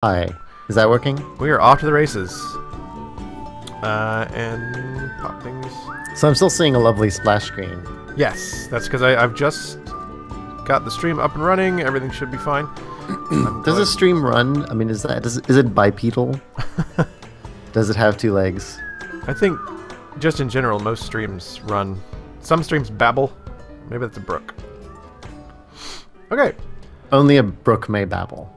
Hi. Is that working? We are off to the races. And pop things. So I'm still seeing a lovely splash screen. Yes, that's because I've just got the stream up and running. Everything should be fine. Does the stream run? I mean, is it bipedal? Does it have two legs? I think, just in general, most streams run. Some streams babble. Maybe that's a brook. Okay. Only a brook may babble.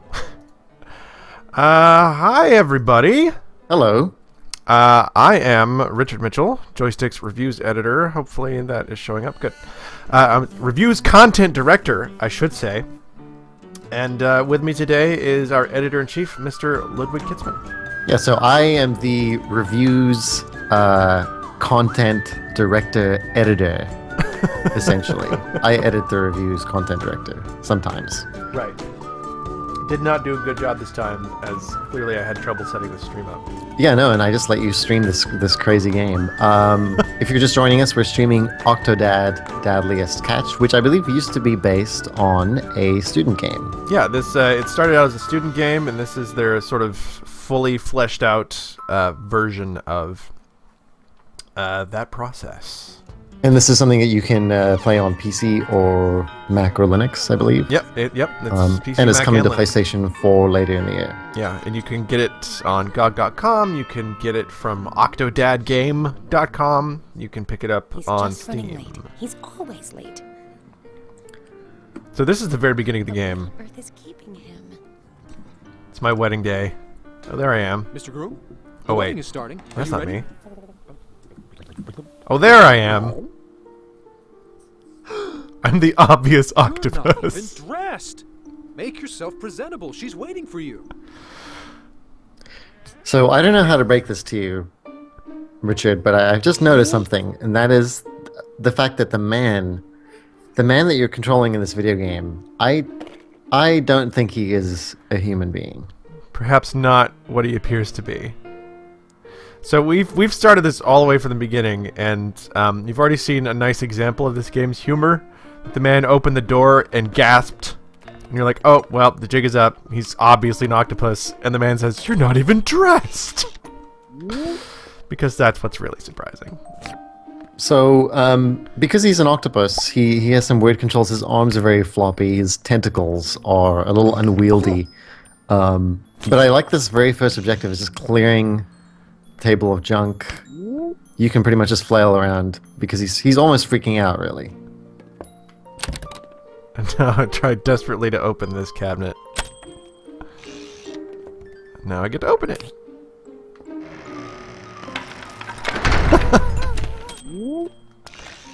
Hi everybody. Hello. I am Richard Mitchell, Joystiq's reviews editor. Hopefully that is showing up. Good. Reviews content director, I should say. And with me today is our editor-in-chief, Mr. Ludwig Kitzman. Yeah, so I am the reviews content director editor, essentially. I edit the reviews content director, sometimes. Right. Did not do a good job this time, as clearly I had trouble setting the stream up. Yeah, no, and I just let you stream this crazy game. If you're just joining us, we're streaming Octodad Dadliest Catch, which I believe used to be based on a student game. Yeah, this it started out as a student game, and this is their sort of fully fleshed out version of that process. And this is something that you can play on PC or Mac or Linux, I believe. Yep, it's PC, and it's Mac, coming to Linux. PlayStation 4 later in the year. Yeah, and you can get it on GOG.com, you can get it from OctodadGame.com, you can pick it up on Steam. Late. He's always late. So this is the very beginning of the game. Earth is keeping him. It's my wedding day. Oh, there I am. Mr. Groom? Oh, wait. The wedding is starting. That's Are not you ready? me. Oh, there I am. I'm the obvious You're not even octopus. dressed. Make yourself presentable. She's waiting for you. So I don't know how to break this to you, Richard, but I've just noticed something, and that is the fact that the man that you're controlling in this video game, I don't think he is a human being. Perhaps not what he appears to be. So we've started this all the way from the beginning, and you've already seen a nice example of this game's humor. The man opened the door and gasped, and you're like, oh, well, the jig is up. He's obviously an octopus, and the man says, you're not even dressed! Because that's what's really surprising. So, because he's an octopus, he has some weird controls. His arms are very floppy. His tentacles are a little unwieldy. But I like this very first objective. It's just clearing table of junk. You can pretty much just flail around because he's almost freaking out, really. And now I tried desperately to open this cabinet. Now I get to open it.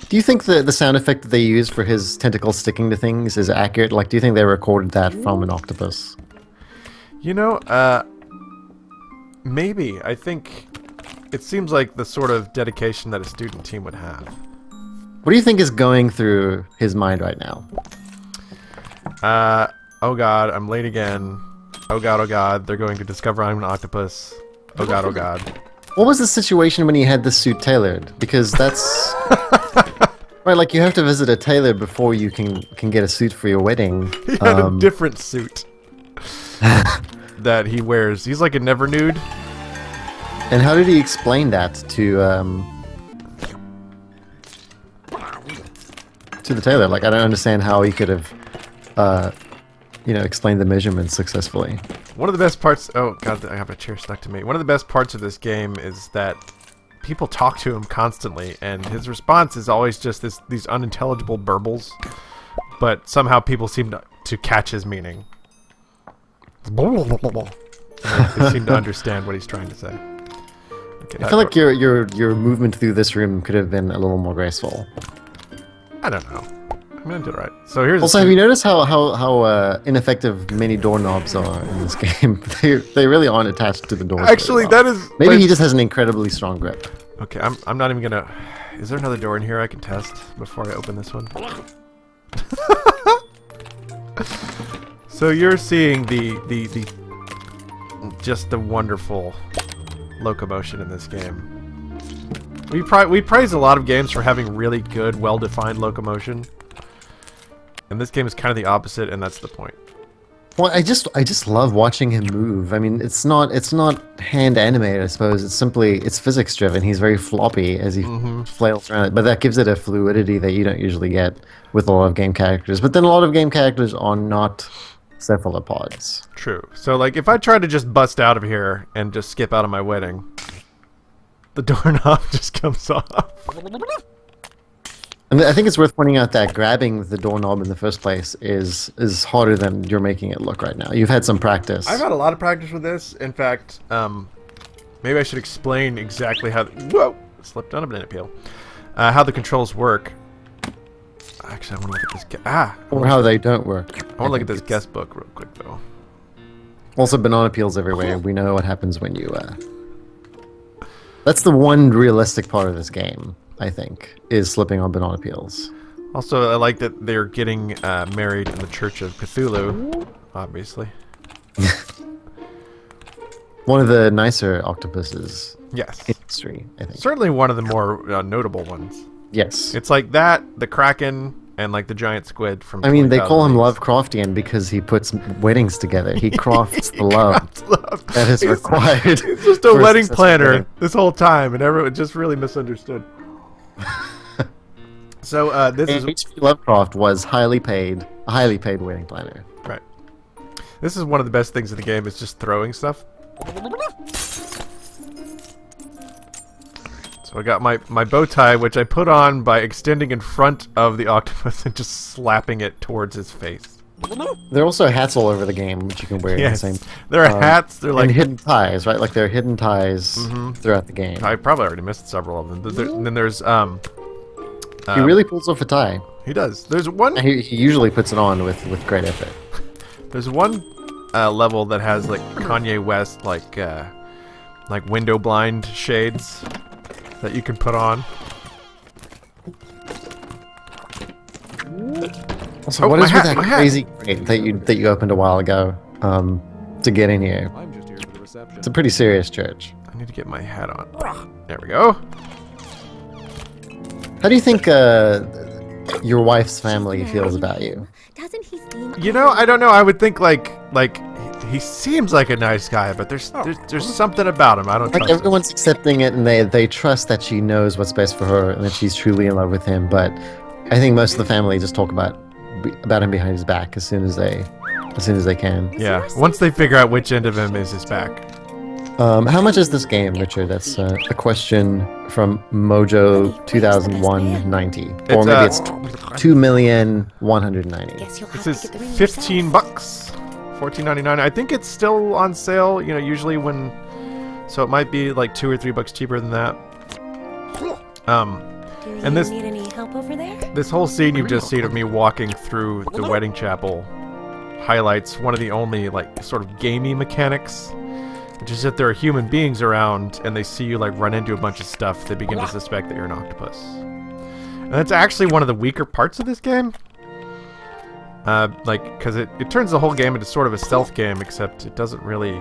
Do you think the sound effect that they use for his tentacles sticking to things is accurate? Like, do you think they recorded that from an octopus? You know, maybe. I think it seems like the sort of dedication that a student team would have. What do you think is going through his mind right now? Oh god, I'm late again. Oh god, they're going to discover I'm an octopus. Oh god. What was the situation when he had the suit tailored? Because that's... right, like, you have to visit a tailor before you can get a suit for your wedding. He had a different suit that he wears. He's like a never nude. And how did he explain that to the tailor? Like, I don't understand how he could have, explained the measurements successfully. One of the best parts... Oh, God, I have a chair stuck to me. One of the best parts of this game is that people talk to him constantly, and his response is always just these unintelligible burbles, but somehow people seem to catch his meaning. They seem to understand what he's trying to say. Okay, I feel like your movement through this room could have been a little more graceful. I don't know. I'm gonna do it right. So here's. Also, have you noticed how ineffective many doorknobs are in this game? They really aren't attached to the doors. Actually, that is. Maybe he just has an incredibly strong grip. Okay, I'm not even gonna. Is there another door in here I can test before I open this one? So you're seeing just the wonderful locomotion in this game. We praise a lot of games for having really good, well-defined locomotion. And this game is kind of the opposite, and that's the point. Well, I just love watching him move. I mean, it's not hand animated, I suppose. It's physics driven. He's very floppy as he flails around it, but that gives it a fluidity that you don't usually get with a lot of game characters. But then a lot of game characters are not cephalopods. True. So, like, if I try to just bust out of here and just skip out of my wedding, the doorknob just comes off. And I think it's worth pointing out that grabbing the doorknob in the first place is harder than you're making it look right now. You've had some practice. I've had a lot of practice with this. In fact, maybe I should explain exactly how... Whoa! Slipped on a banana peel. How the controls work. Actually, I want to look at this... Or how they don't work. I want to look at this guest book real quick, though. Also, banana peels everywhere. We know what happens when you... That's the one realistic part of this game, I think, is slipping on banana peels. Also, I like that they're getting married in the Church of Cthulhu, obviously. One of the nicer octopuses Yes. in history, I think. Certainly one of the more notable ones. Yes. It's like that, the Kraken, and like the giant squid from... I mean, they call him 20,000 Lovecraftian because he puts weddings together. He crafts the love love. that is required. He's just a for wedding successful planner wedding. this whole time, and everyone just really misunderstood. So this is H.P. Lovecraft was a highly paid wedding planner. right. This is one of the best things in the game. Is just throwing stuff. So I got my bow tie, which I put on by extending in front of the octopus and just slapping it towards his face. There are also hats all over the game, which you can wear Yes, at the same. there are hats. They're like and hidden ties, right? Like there are hidden ties throughout the game. I probably already missed several of them. And then there's He really pulls off a tie. he does. There's one. He usually puts it on with great effort. There's one level that has like Kanye West like window blind shades that you can put on. Also, Oh, what my is hat, with my that hat. crazy crate that you opened a while ago to get in here? I'm just here for the reception. It's a pretty serious church. I need to get my hat on. There we go. How do you think your wife's family feels about you? Doesn't he seem... You know, I don't know. I would think like he seems like a nice guy, but there's something about him I don't Like trust. everyone's accepting it, and they trust that she knows what's best for her, and that she's truly in love with him. But I think most of the family just talk about him behind his back as soon as they can. Yeah, once they figure out which end of him is his back. How much is this game, Richard? That's a question from Mojo 2001-90, or maybe it's 2,190,000. Guess you'll have This to is get the ring $15, $14.99. I think it's still on sale. You know, usually when, so it might be like $2 or $3 cheaper than that. Do you and this- need any help over there? This whole scene you've just seen of me walking through the wedding chapel highlights one of the only like sort of gamey mechanics, which is that there are human beings around and they see you like run into a bunch of stuff, they begin to suspect that you're an octopus. And that's actually one of the weaker parts of this game. Because it turns the whole game into sort of a stealth game, except it doesn't really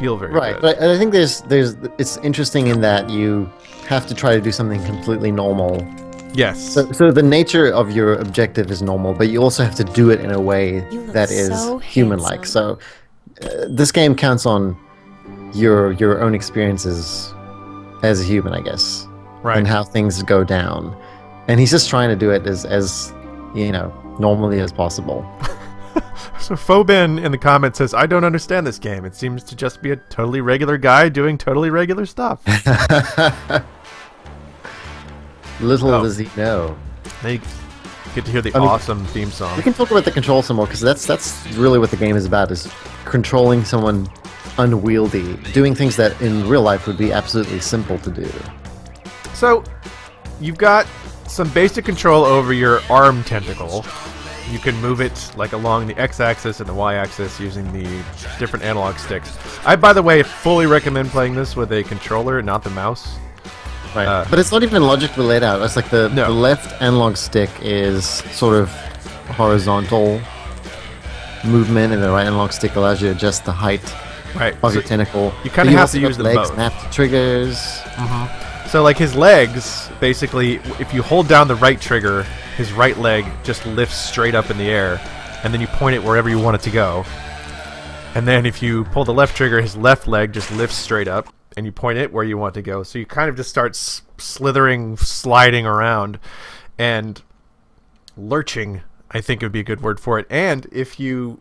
feel very Right, good. but I think it's interesting in that you have to try to do something completely normal. Yes. So the nature of your objective is normal, but you also have to do it in a way You look that is so human-like. handsome. So this game counts on your own experiences as a human, I guess, Right. and how things go down. And he's just trying to do it as you know, normally as possible. So Phobin in the comments says, I don't understand this game. It seems to just be a totally regular guy doing totally regular stuff. Little Oh. does he know. Now you get to hear the I mean, awesome theme song. We can talk about the control some more, because that's really what the game is about, is controlling someone unwieldy, doing things that in real life would be absolutely simple to do. So, you've got some basic control over your arm tentacle. You can move it like along the x-axis and the y-axis using the different analog sticks. I, by the way, fully recommend playing this with a controller, not the mouse. Right. But it's not even logically laid out. It's like the No. left analog stick is sort of horizontal movement, and the right analog stick allows you to adjust the height Right. of So, your tentacle. you kinda But have to also use got them legs both. mapped to triggers. so like his legs, basically, if you hold down the right trigger, his right leg just lifts straight up in the air. and then you point it wherever you want it to go. And then if you pull the left trigger, his left leg just lifts straight up, and you point it where you want to go. So you kind of just start slithering, sliding around, and lurching, I think would be a good word for it. And if you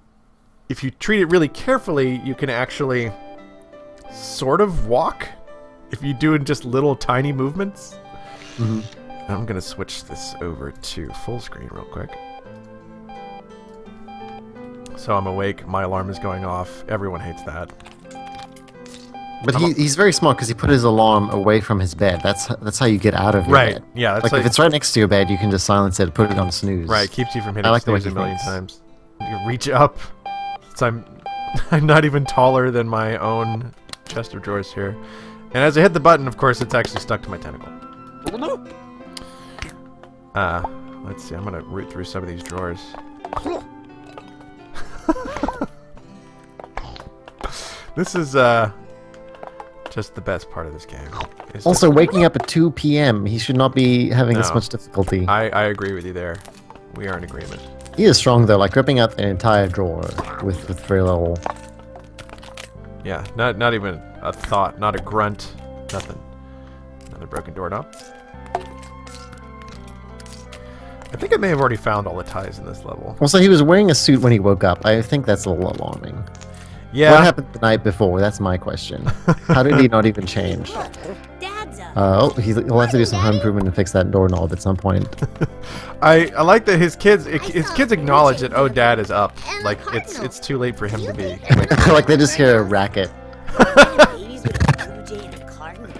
treat it really carefully, you can actually sort of walk if you do in just little tiny movements. Mm-hmm. I'm gonna switch this over to full screen real quick. So I'm awake, my alarm is going off, everyone hates that. But he's very smart because he put his alarm away from his bed. That's how you get out of your Right, bed. yeah. That's Like if it's right next to your bed, you can just silence it, put it on snooze. Right, keeps you from hitting like the way snooze he a million thinks. times. You reach up, so I'm not even taller than my own chest of drawers here. And as I hit the button, of course, it's actually stuck to my tentacle. Let's see, I'm gonna root through some of these drawers. This is just the best part of this game. It's Also, just, waking up at 2 p.m., he should not be having this No. much difficulty. I agree with you there. We are in agreement. He is strong, though, like ripping out an entire drawer with very little... Yeah, not even a thought, not a grunt, nothing. Another broken doorknob. I think I may have already found all the ties in this level. Also, he was wearing a suit when he woke up. I think that's a little alarming. Yeah. What happened the night before? That's my question. How did he not even change? Dad's up. He'll have to do some home improvement and fix that doorknob at some point. I like that his kids acknowledge that Dad is up. Like it's too late for him to be. Like they just hear a racket. Babies with a blue jay and a cardinal.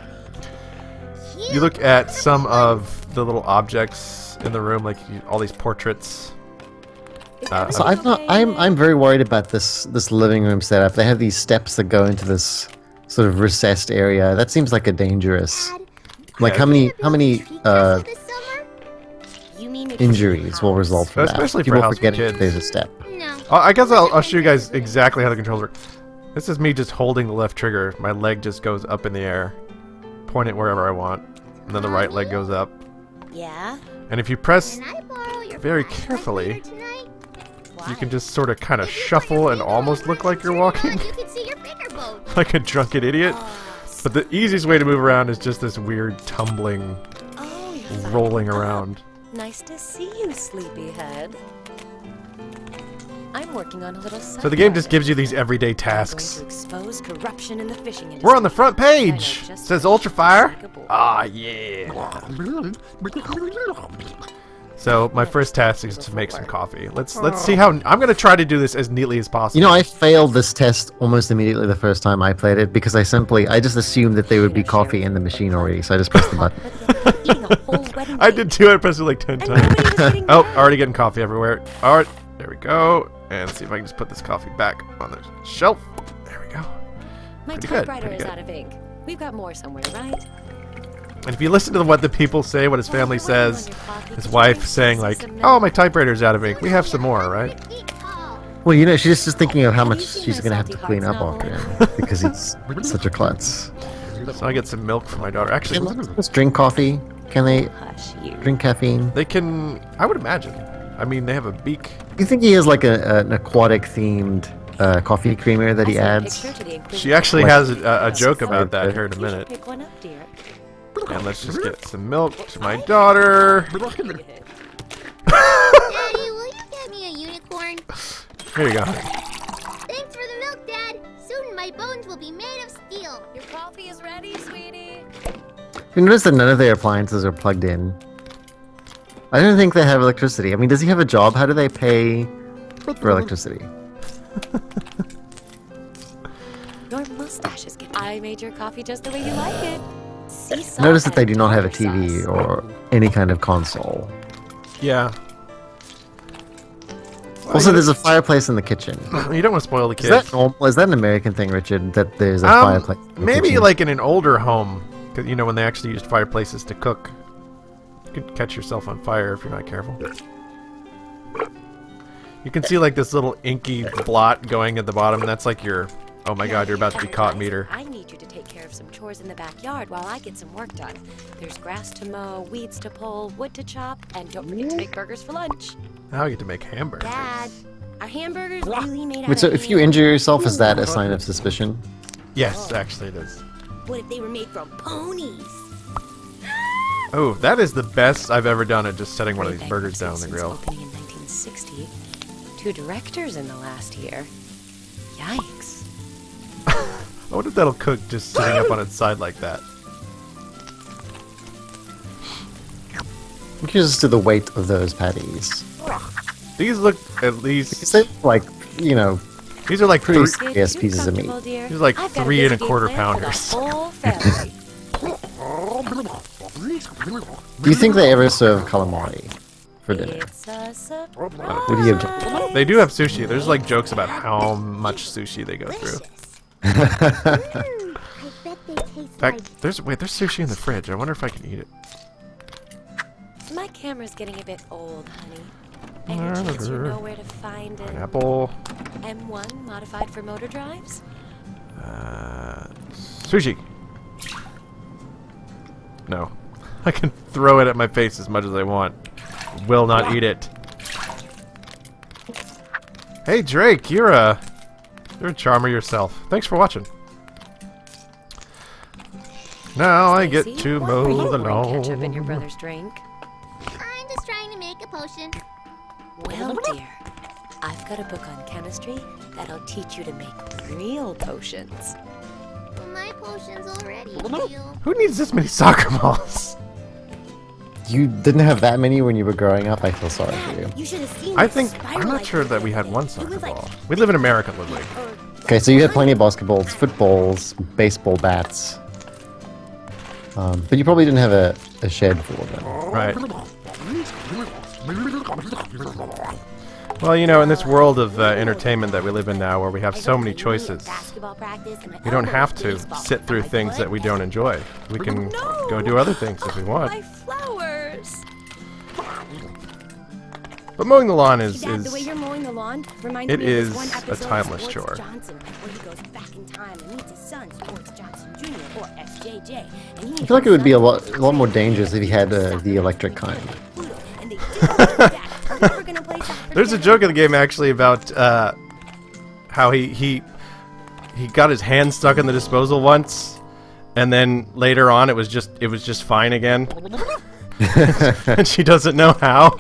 You look at some of the little objects in the room, like all these portraits. So I'm very worried about this living room setup. They have these steps that go into this sort of recessed area. That seems like a dangerous. Like how many injuries will result from that? Especially for People house with forgetting kids. there's a step. No. I guess I'll show you guys exactly how the controls work. This is me just holding the left trigger. My leg just goes up in the air. Point it wherever I want. And then the right leg goes up. Yeah. And if you press Can I borrow your very flashlight carefully, later tonight? you can just sort of kind of shuffle and almost look like you're walking. You can see your finger bones. Like a drunken idiot. But the easiest way to move around is just this weird tumbling, Oh, you're finally rolling up. around. Nice to see you, sleepyhead. I'm working on a little. So the game just gives you these everyday tasks. To expose corruption in the fishing industry. We're on the front page! And I just Says Ultra Fire. like a boy. Ah, yeah. So my first task is to make some coffee. Let's see how I'm gonna try to do this as neatly as possible. You know, I failed this test almost immediately the first time I played it because I just assumed that there would be coffee in the machine already, so I just pressed the button. Eating a whole wedding I cake. did too. I pressed it like 10 And times. nobody was getting Oh, mad. already getting coffee everywhere. All right, there we go. And see if I can just put this coffee back on the shelf. There we go. My Pretty good, typewriter pretty is good. out of ink. We've got more somewhere, right? And if you listen to what the people say, what his family says, his wife saying like, "Oh, my typewriter's out of ink. We have some more, right?" Well, you know, she's just thinking of how Have you much seen she's my going to have to Salty clean up Hearts after novel? him because he's such a klutz. So I get some milk for my daughter. Actually, Can just drink coffee? Can they Hush, you. drink caffeine? they can. I would imagine. I mean, they have a beak. Do you think he has like an aquatic-themed coffee creamer that he adds? She actually Like- has a joke about that here in a You should minute. pick one up, dear. And let's just get some milk to my daughter. Daddy, will you get me a unicorn? Here you go. Thanks for the milk, Dad. Soon my bones will be made of steel. Your coffee is ready, sweetie. You notice that none of their appliances are plugged in. I don't think they have electricity. I mean, does he have a job? How do they pay for electricity? Your mustache is getting. I made your coffee just the way you like it. Sea salt Notice that they and do not have a tartar TV sauce. or any kind of console. Yeah. Also, there's a fireplace in the kitchen. You don't want to spoil the Is kids. that normal? Is that an American thing, Richard? That there's a fireplace? In the Maybe kitchen? like in an older home, 'cause, you know, when they actually used fireplaces to cook. You could catch yourself on fire if you're not careful. You can see like this little inky blot going at the bottom, and that's like your, oh my god, you're about to be caught meter. I need you to take care of some chores in the backyard while I get some work done. There's grass to mow, weeds to pull, wood to chop, and don't forget to make burgers for lunch. Now I get to make hamburgers. Dad, Are hamburgers really made out Wait, so of if you ham? injure yourself, is that a sign of suspicion? Yes, actually it is. What if they were made from ponies? Oh, that is the best I've ever done at just setting one of Great these burgers down on the since grill. Opening in 1960. 2 directors in the last year. Yikes. I wonder if that'll cook just sitting up on its side like that. I'm curious as to the weight of those patties. These look at least... Because they look like, you know, These are like pretty three... Get serious too pieces of meat. comfortable, dear. These are like I've got a 3 biscuit 1/4 plan for the pounders. whole family. Do you think they ever serve calamari for dinner? It's a surprise. What do you object? They do have sushi. There's like jokes about how much sushi they go through. I bet they taste In fact, there's sushi in the fridge. I wonder if I can eat it. My camera's getting a bit old, honey. Any chance you know where to find an Pineapple. M1 modified for motor drives? Sushi. No. I can throw it at my face as much as I want. Will not eat it. Hey Drake, you're a charmer yourself. Thanks for watching. Now I get Stacey, to why mow are you the pouring ketchup in your lawn. brother's drink? I'm just trying to make a potion. Well, dear, I've got a book on chemistry that'll teach you to make real potions. Well, my potion's already real. Who needs this many soccer balls? You didn't have that many when you were growing up. I feel sorry for you. You should have seen I that think spiral I'm not I sure that we had created. one It soccer was like- ball. We live in America, Lily. Okay, so you had plenty of basketballs, footballs, baseball bats. But you probably didn't have a shed full of them. Right. Well, you know, in this world of entertainment that we live in now, where we have so many choices, we don't have to sit through things that we don't enjoy. We can go do other things if we want. My flowers! But mowing the lawn is Dad, the way you're mowing the lawn reminds it me of this is one a episode timeless of Sports chore. Johnson, where he goes back in time and meets his son, Sports Johnson Jr. or SJJ. And he I feel like it would be a lot more dangerous if he had the electric kind. There's a joke in the game actually about how he got his hand stuck in the disposal once, and then later on it was just fine again, and she doesn't know how.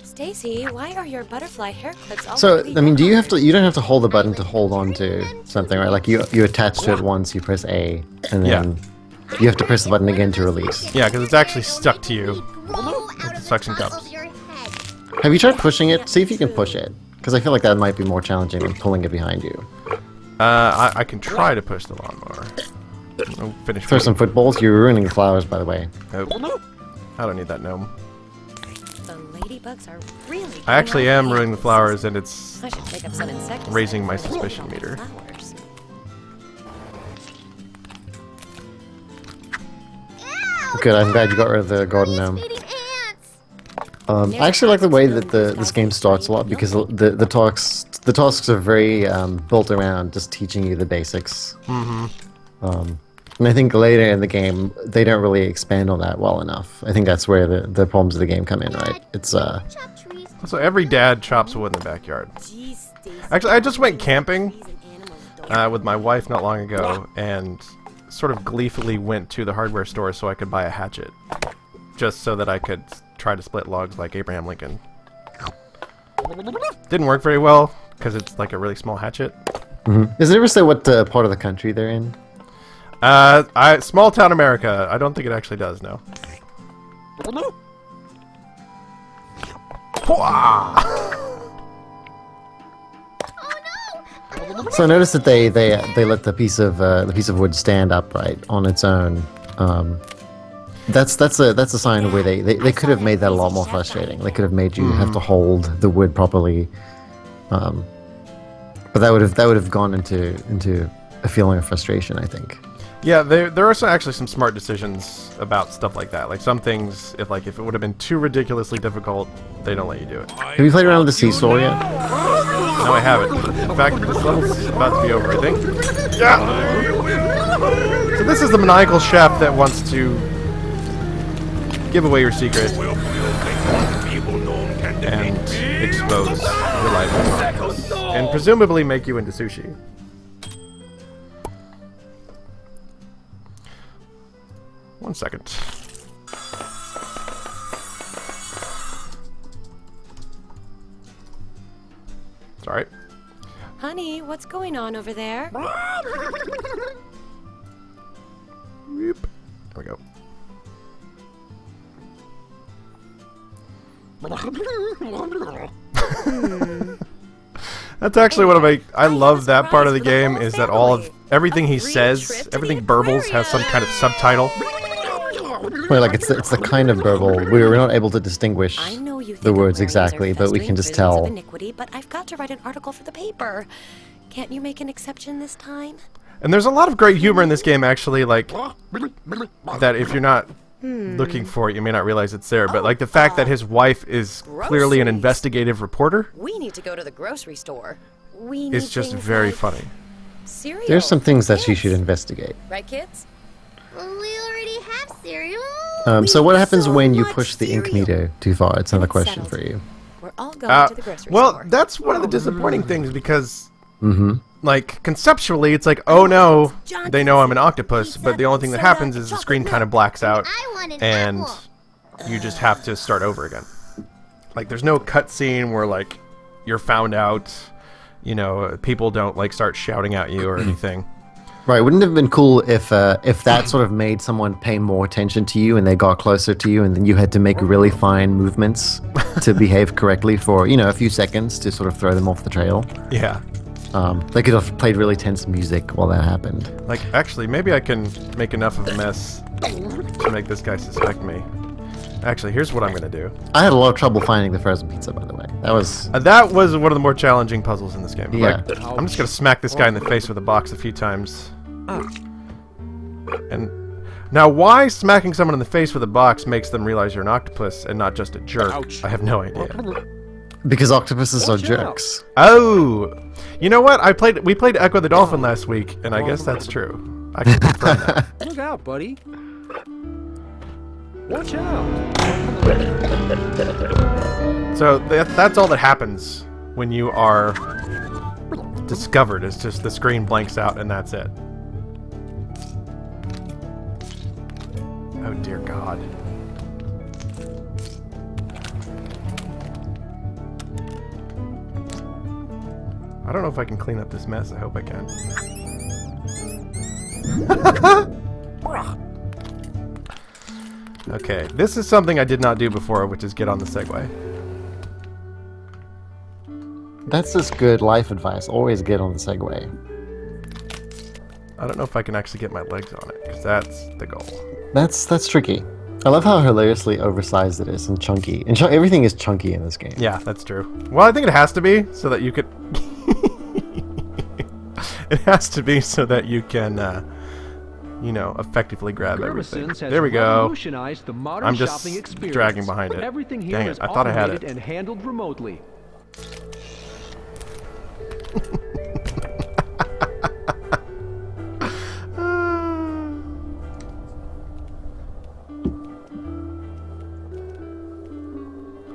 Stacy, why are your butterfly hair clips all So, really I mean, you long? don't have to hold the button to hold on to something, right? Like you attach to it once, you press A, and then you have to press the button again to release. Yeah, because it's actually stuck to you. With the suction cups. Have you tried pushing it? See if you can push it, because I feel like that might be more challenging than pulling it behind you. I can try to push the lawnmower. Oh, finish. Throw some footballs. You're ruining the flowers, by the way. Nope. I don't need that gnome. The ladybugs are really. I actually getting am out ruining the of flowers, and it's I should pick up some insecticides raising my for the suspicion health of meter. flowers. Good. I'm glad you got rid of the garden gnome. Feeding ants. I actually like the way that this game starts a lot because the tasks are very built around just teaching you the basics. And I think later in the game they don't really expand on that well enough. I think that's where the problems of the game come in, right? It's Chop trees. So every dad chops wood in the backyard. Jeez, Stacy, Actually, I just went camping trees and animals don't with my wife not long ago, and sort of gleefully went to the hardware store so I could buy a hatchet, just so that I could try to split logs like Abraham Lincoln. Didn't work very well because it's like a really small hatchet. Does it ever say what part of the country they're in? Small town America. I don't think it actually does. No. So I noticed that they let the piece of wood stand upright on its own. That's a sign of where they could have made that a lot more frustrating. They could have made you have to hold the wood properly, but that would have gone into a feeling of frustration, I think. Yeah, there are actually some smart decisions about stuff like that. Like some things, if it would have been too ridiculously difficult, they don't let you do it. Have you played around with the seesaw yet? No, I haven't. In fact, this level's about to be over, I think. Yeah! So this is the maniacal chef that wants to give away your secret. and expose your life as an octopus, and presumably make you into sushi. One second. It's alright. Honey, what's going on over there? There we go. That's actually one of my... I love that part of the game, is that all of... everything he says, everything burbles has some kind of subtitle. Well, like it's the kind of burble we're not able to distinguish I know you think the words Aquarians are exactly, but we festering can just prisons of tell. iniquity, but I've got to write an article for the paper. Can't you make an exception this time? And there's a lot of great humor in this game, actually, like... that if you're not looking for it, you may not realize it's there, but like the fact that his wife is clearly an Groceries. investigative reporter We need to go to the grocery store. We need is just things very like funny. cereal There's some for things that she kids. should investigate. Right, kids? Well, we already have cereal. So what need happens so when you much push the ink cereal. meter too far? It's another It's question settled. for you. We're all going to the grocery Well, store. that's one of the disappointing things, because... Mm-hmm. like, conceptually, it's like, oh no, John they know I'm an Pizza, octopus, but the only thing that soda, happens is the chocolate screen milk. kind of blacks out, I want an and apple. you just have to start over again. Like, there's no cutscene where, like, you're found out, you know, people don't, like, start shouting at you or anything. Right, wouldn't it have been cool if that sort of made someone pay more attention to you and they got closer to you and then you had to make really fine movements to behave correctly for, you know, a few seconds to sort of throw them off the trail? Yeah. They could have played really tense music while that happened. Like, actually, maybe I can make enough of a mess to make this guy suspect me. Actually, here's what I'm going to do. I had a lot of trouble finding the frozen pizza, by the way. That was one of the more challenging puzzles in this game. Yeah. Like, I'm just going to smack this guy in the face with a box a few times. And now, why smacking someone in the face with a box makes them realize you're an octopus and not just a jerk, Ouch. I have no idea. because octopuses are Watch out. jerks. Oh! You know what? We played Echo the Dolphin last week, and I guess that's true. I can confirm that. Look out, buddy. Watch out. So that's all that happens when you are discovered. It's just the screen blanks out, and that's it. Oh dear God. I don't know if I can clean up this mess. I hope I can. Okay, this is something I did not do before, which is get on the Segway. That's just good life advice. Always get on the Segway. I don't know if I can actually get my legs on it, because that's the goal. That's tricky. I love how hilariously oversized it is and chunky. And everything is chunky in this game. Yeah, that's true. Well, I think it has to be, so that you could... It has to be so that you can, you know, effectively grab everything. Gerbison's has There we go. revolutionized the modern I'm just shopping experience. dragging behind it. Everything here Dang is it, I thought I had automated it. and handled remotely.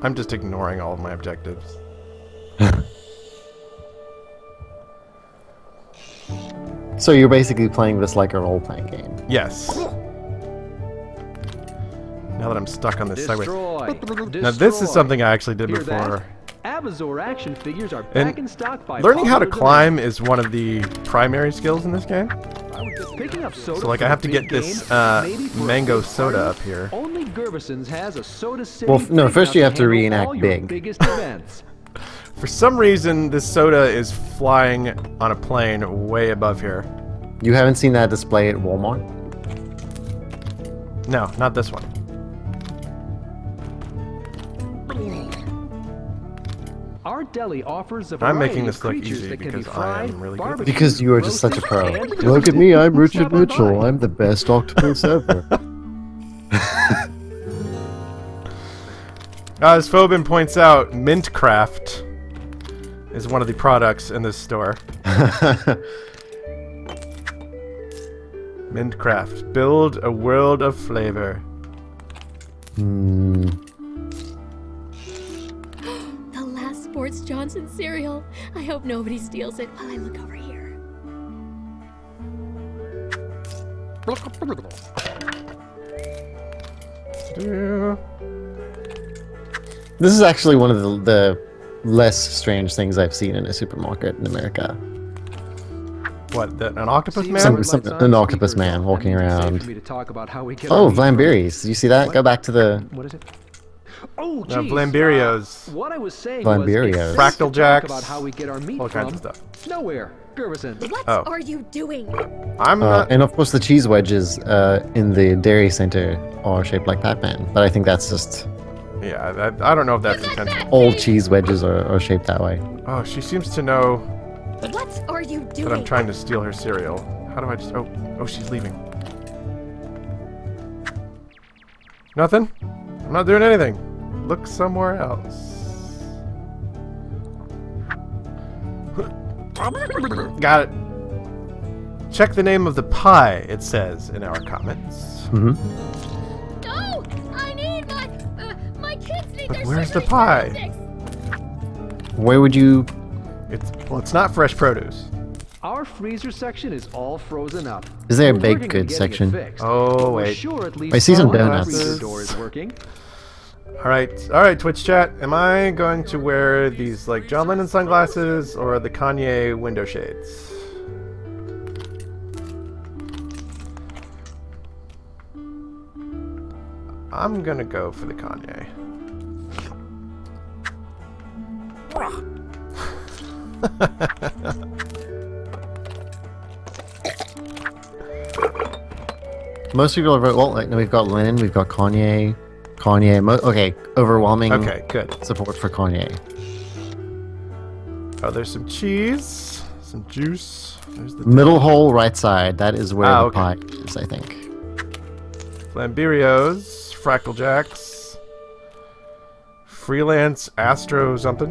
I'm just ignoring all of my objectives. So you're basically playing this like a role-playing game. Yes. Now that I'm stuck on this Segway. Destroy. Now this is something I actually did Hear before. that? Abazor action figures are And back in stock by learning how to popular climb is one of the primary skills in this game. demand. Picking up soda So like for I have the to get big this game, maybe for a mango big soda party, up here. Only Gerbison's has a soda city. Well, no, big first you enough have to handle reenact all your big. biggest events. For some reason, this soda is flying on a plane way above here. You haven't seen that display at Walmart? No, not this one. Our deli offers a I'm variety making of this look creatures easy that can be because I fried, am really good at this. barbecued, Because you are just such a pro. roasted, and Look at me, I'm grilled. Richard Stop on Mitchell. by. I'm the best octopus ever. As Phobin points out, Mintcraft is one of the products in this store. Mintcraft. Build a world of flavor. Johnson's cereal. I hope nobody steals it while I look over here. This is actually one of the less strange things I've seen in a supermarket in America. What? An octopus man? An octopus man walking around. Oh, Vlambeeries. Did you see that? Go back to the... What is it? Oh, No, geez, Vlamberios. what I was saying Vlamberios. was Fractal jacks, about how we get our meat all kinds from of stuff. nowhere. Gervison. What Oh. are you doing? I'm not. and of course the cheese wedges in the dairy center are shaped like Pac-Man. But I think that's just... Yeah, I don't know if that's intentional. All cheese wedges are shaped that way. Oh, she seems to know What are you doing? that I'm trying to steal her cereal. How do I just... Oh, she's leaving. Nothing? I'm not doing anything. Look somewhere else. Got it. Check the name of the pie, it says in our comments. Mm-hmm. No! I need my kids need But their where's the sugary pie? sticks. Where would you... It's not fresh produce. Our freezer section is all frozen up. Is there a We're baked working on goods getting it section? fixed. Oh, We're wait. sure at least I see some part of our donuts. freezer door is working. Alright, Twitch chat. Am I going to wear these, like, John Lennon sunglasses or the Kanye window shades? I'm gonna go for the Kanye. Most people are vote. Well, like, no, we've got Lennon, we've got Kanye. Okay, overwhelming Okay, good. support for Kanye. Oh, there's some cheese, some juice. There's the Middle hole, right side. That is where the okay. pie is, I think. Flamberios, Fractal Jacks, Freelance Astro something.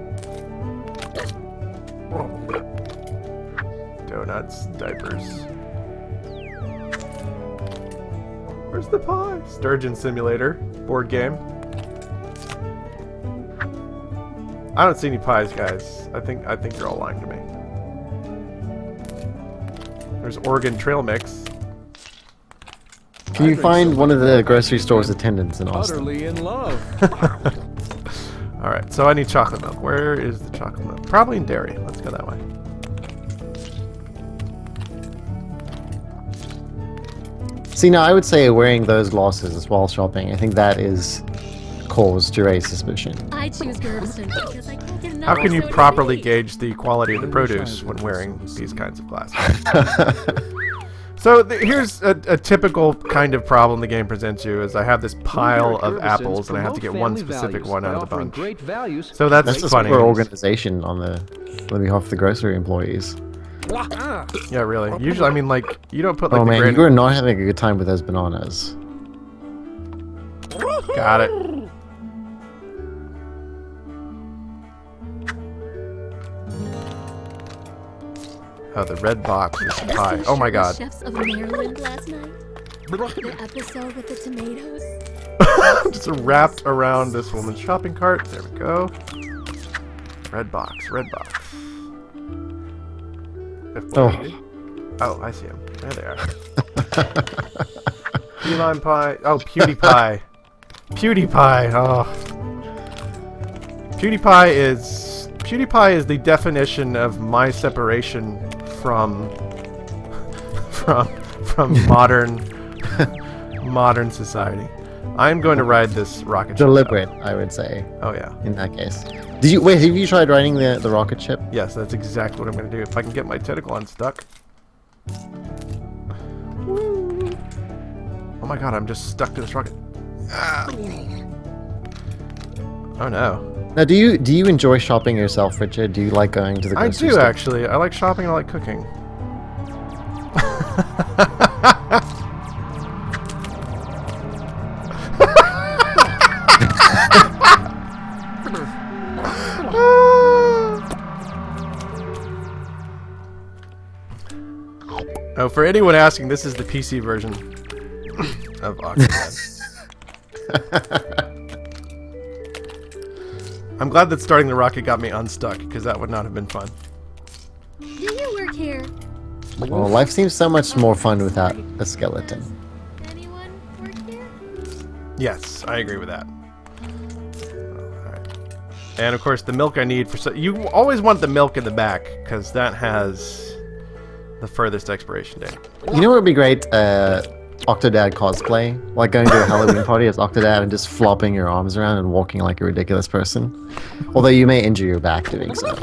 Donuts, diapers. Where's the pie? Sturgeon Simulator, board game. I don't see any pies, guys. I think you're all lying to me. There's Oregon Trail Mix. Can you find one of the grocery store's attendants in Austin? Utterly in love. Alright, so I need chocolate milk. Where is the chocolate milk? Probably in dairy. Let's go that way. See, now I would say wearing those glasses while shopping, I think that is cause to raise suspicion. I choose Gervison because I can't get enough. How can you soda properly to eat. gauge the quality of the produce when wearing these kinds of glasses? So here's a typical kind of problem the game presents you: is I have this pile of apples and I have to get one specific one out of the bunch. Great values. So that's That's a funny. super organization on behalf of the grocery employees. Yeah, really. Usually, I mean, like, you don't put like Oh the man, grand... you are not having a good time with those bananas. Got it. Oh, the red box is This pie. is Oh my god. Chefs of Maryland last night. The episode with the tomatoes. Just wrapped around this woman's shopping cart. There we go. Red box, red box. Oh, I see them. There they are. Key lime pie. Oh, PewDiePie. PewDiePie. Oh. PewDiePie is the definition of my separation from modern society. I'm going to ride this rocket ship. Deliberate, I would say, Oh yeah. in that case. Have you tried riding the rocket ship? Yes, that's exactly what I'm going to do. If I can get my tentacle unstuck. Woo. Oh my god, I'm just stuck to this rocket. Ah. Oh no. Now, do you enjoy shopping yourself, Richard? Do you like going to the I grocery do store? actually. I like shopping and I like cooking. Oh, for anyone asking, this is the PC version of Octodad. I'm glad that starting the rocket got me unstuck, because that would not have been fun. Do you work here? Well, life seems so much more fun without a skeleton. Anyone work here? Yes, I agree with that. Alright. And of course, the milk I need for... you always want the milk in the back, because that has the furthest expiration date. You know what would be great? Octodad cosplay. Like going to a Halloween party as Octodad and just flopping your arms around and walking like a ridiculous person. Although you may injure your back doing so.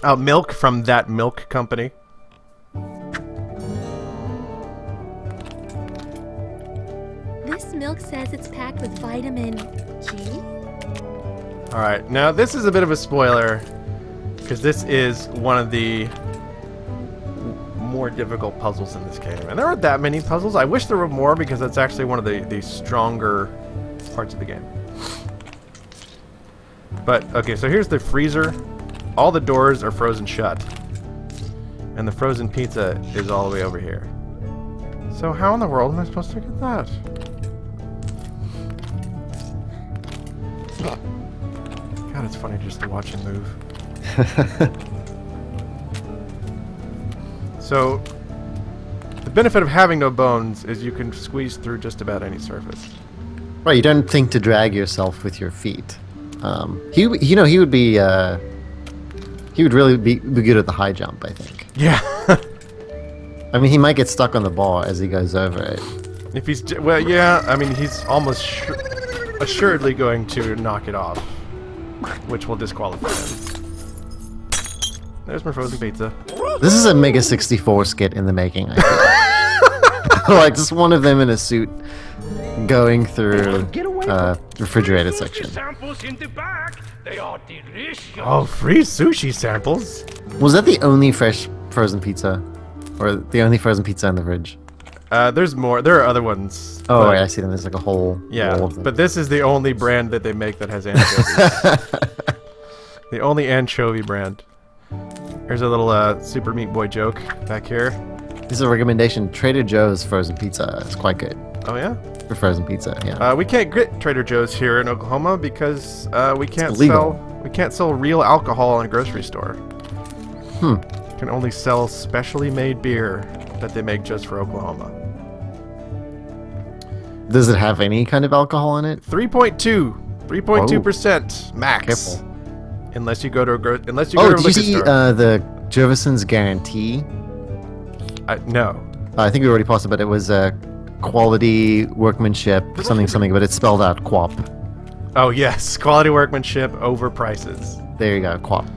Yeah. Milk from that milk company. This milk says it's packed with vitamin G. Alright, now this is a bit of a spoiler, because this is one of the more difficult puzzles in this game. And there aren't that many puzzles. I wish there were more, because that's actually one of the stronger parts of the game. But, okay, so here's the freezer. All the doors are frozen shut. And the frozen pizza is all the way over here. So how in the world am I supposed to get that? God, it's funny just to watch him move. So, the benefit of having no bones is you can squeeze through just about any surface. Right, you don't think to drag yourself with your feet. He would be, he would really be good at the high jump, I think. Yeah. I mean, he might get stuck on the bar as he goes over it. If he's, well, yeah, I mean, he's almost assuredly going to knock it off, which will disqualify him. There's my frozen pizza. This is a Mega 64 skit in the making, I feel. Like, just one of them in a suit going through refrigerated section. Oh, free sushi samples? Was that the only fresh frozen pizza? Or the only frozen pizza in the fridge? There's more. There are other ones. Oh, but, right, I see them. There's like a whole wall of them. But this is the only brand that they make that has anchovies. The only anchovy brand. Here's a little Super Meat Boy joke back here. This is a recommendation. Trader Joe's frozen pizza is quite good. Oh, yeah? For frozen pizza, yeah. We can't get Trader Joe's here in Oklahoma because we can't sell real alcohol in a grocery store. Can only sell specially made beer that they make just for Oklahoma. Does it have any kind of alcohol in it? 3.2% max. Careful. Unless you go to a liquor store. Did you see the Jervison's guarantee? No. I think we already passed it, but it was quality workmanship, something, but it's spelled out QWOP. Oh yes, quality workmanship over prices. There you go, QWOP.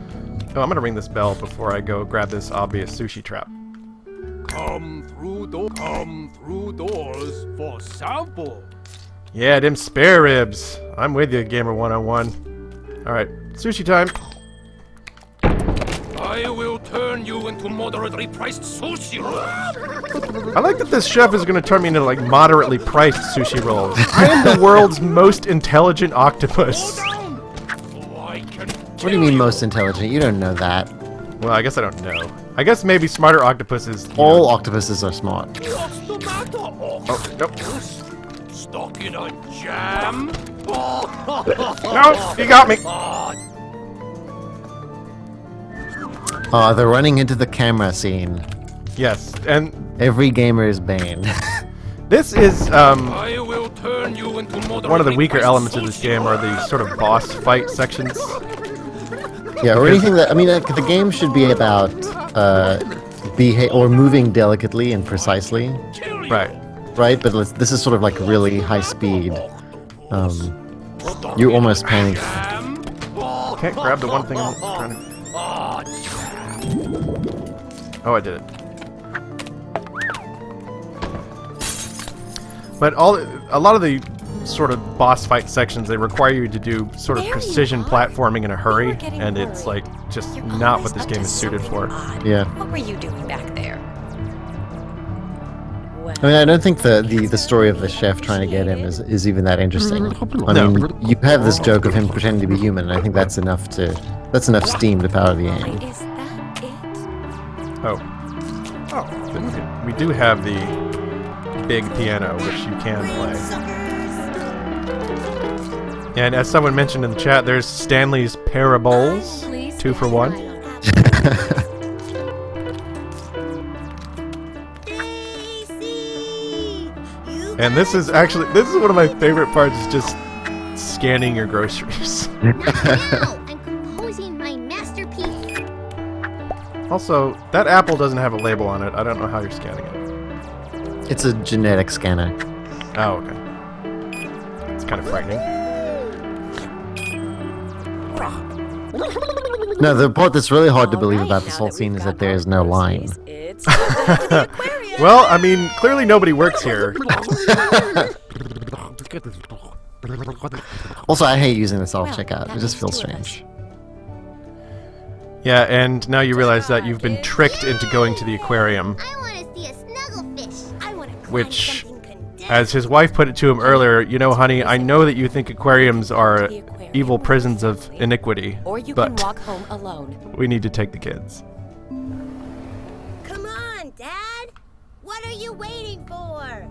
Oh, I'm gonna ring this bell before I go grab this obvious sushi trap. Come through doors for sample. Yeah, them spare ribs. I'm with you, Gamer 101. Alright, sushi time. I will turn you into moderately priced sushi rolls. I like that this chef is gonna turn me into like moderately priced sushi rolls. I am the world's most intelligent octopus. What do you mean most intelligent? You don't know that. Well, I guess I don't know. I guess maybe smarter octopuses... All octopuses are smart. What's the matter, Oh, nope. Stuck in a jam? No, he got me. They're running into the camera scene. Yes, and... Every gamer is banned. This is, I will turn you into one of the weaker elements of this game are the sort of boss fight sections. Yeah, or anything that... I mean, the game should be about moving delicately and precisely. Right. Right, but this is sort of like really high speed. You almost panic. Can't grab the one thing I'm trying to... Oh, I did it. But a lot of the sort of boss fight sections, they require you to do sort of precision platforming in a hurry, and it's like just not what this game is suited for. Yeah. What were you doing back there? Well, I mean, I don't think the story of the chef trying to get him is even that interesting. I mean, you have this joke of him pretending to be human, and I think that's enough steam to power the game. is that it? Oh. Oh. We do have the big piano, which you can play. And as someone mentioned in the chat, there's Stanley's Parables, 2 for 1. And this is one of my favorite parts, is just scanning your groceries. Now I'm composing my masterpiece. Also, that apple doesn't have a label on it. I don't know how you're scanning it. It's a genetic scanner. Oh, okay. It's kind of frightening. No, the part that's really hard to believe about this whole scene is that there is no line. It's time to head to the aquarium. Well, I mean, clearly nobody works here. Also, I hate using the self-checkout. It just feels strange. Yeah, and now you realize that you've been tricked into going to the aquarium, I want to see a snugglefish. I want to climb which, something condensed. as his wife put it to him earlier, you know, honey, I know that you think aquariums are evil prisons of iniquity, Or you can but walk home alone. we need to take the kids. Come on, Dad. What are you waiting for?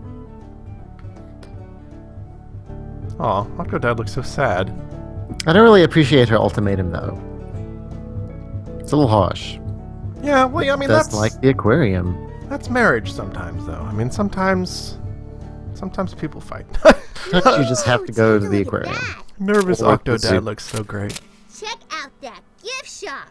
Aw, Octodad looks so sad. I don't really appreciate her ultimatum, though. It's a little harsh. Yeah, well, I mean, Just like the aquarium. that's marriage sometimes, though. I mean, sometimes people fight. Don't you just have to go to the aquarium? Nervous Or the Octodad soup. looks so great. Check out that gift shop.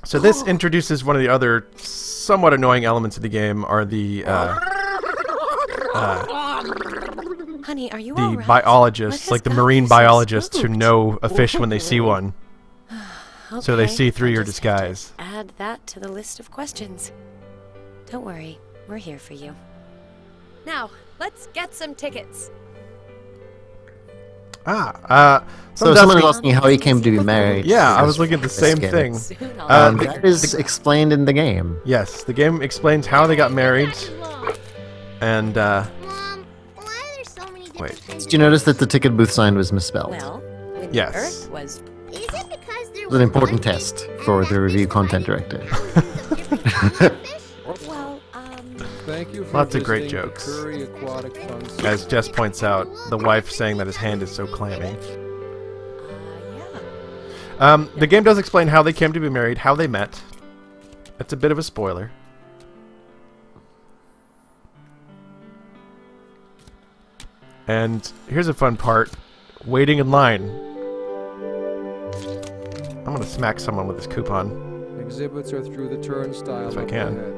So this introduces one of the other somewhat annoying elements of the game, are the Honey, are you all right? biologists, What like the has got marine you so biologists who spooked? know a fish when they see one. So they Okay, see through I'll your just have to disguise. Add that to the list of questions. Don't worry, we're here for you. Now, let's get some tickets. So someone asked me how he came to be married. Yeah, I Yes, was looking at the same thing. Soon I'll That is explained in the game. Yes, the game explains how they got married, and Mom, why are there so many different Wait. kinds Did you notice that the ticket booth sign was misspelled? Well, when Yes. the Earth was Is it because there It's an important test for the review content director. well, Thank you for Lots of great visiting jokes. Curry Aquatic Fun as Jess points out, the wife saying that his hand is so clammy. yeah. The game does explain how they came to be married, how they met. It's a bit of a spoiler. And here's a fun part. Waiting in line. I'm gonna smack someone with this coupon. Exhibits are through the turnstile. If I up can. ahead.